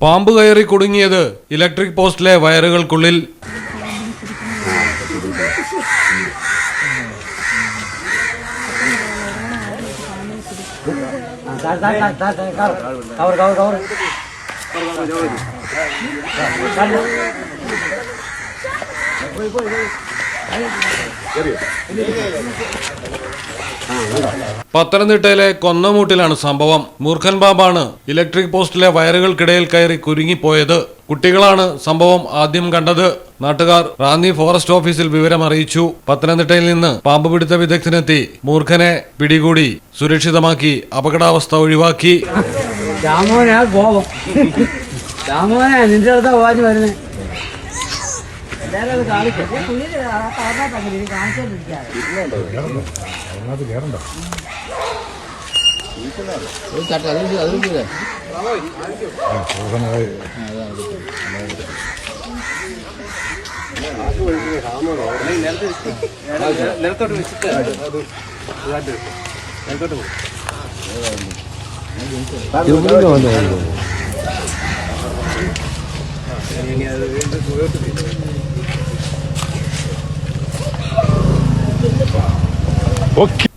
പാമ്പ് കയറി കുടുങ്ങിയത് ഇലക്ട്രിക് പോസ്റ്റിലെ വയറുകൾക്കുള്ളിൽ. പത്തനംതിട്ടയിലെ കൊന്നമൂട്ടിലാണ് സംഭവം. മൂർഖൻ പാമ്പാണ് ഇലക്ട്രിക് പോസ്റ്റിലെ വയറുകൾക്കിടയിൽ കയറി കുരുങ്ങിപ്പോയത്. കുട്ടികളാണ് സംഭവം ആദ്യം കണ്ടത്. നാട്ടുകാർ റാന്നി ഫോറസ്റ്റ് ഓഫീസിൽ വിവരം അറിയിച്ചു. പത്തനംതിട്ടയിൽ നിന്ന് പാമ്പ് പിടുത്ത വിദഗ്ധനെത്തി മൂർഖനെ പിടികൂടി സുരക്ഷിതമാക്കി അപകടാവസ്ഥ ഒഴിവാക്കി. നിന്റെ അടുത്താ പോവാൻ വരുന്നത്.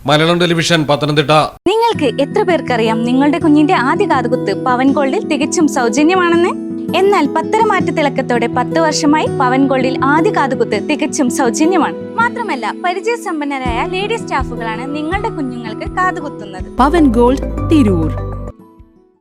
മലയാളം ടെലിവിഷൻ പത്തനംതിട്ട. നിങ്ങൾക്ക് എത്ര പേർക്കറിയാം നിങ്ങളുടെ കുഞ്ഞിന്റെ ആദ്യ കാതുകുത്ത് പവൻ ഗോൾഡിൽ തികച്ചും സൗജന്യമാണെന്ന്? എന്നാൽ പത്തരമാറ്റ തിളക്കത്തോടെ 10 വർഷമായി പവൻ ഗോൾഡിൽ ആദ്യ കാതുകുത്ത് തികച്ചും സൗജന്യമാണ്. മാത്രമല്ല പരിചയസമ്പന്നരായ ലേഡി സ്റ്റാഫുകളാണ് നിങ്ങളുടെ കുഞ്ഞുങ്ങൾക്ക് കാതുകുത്തുന്നത്. പവൻ ഗോൾഡ് തിരൂർ.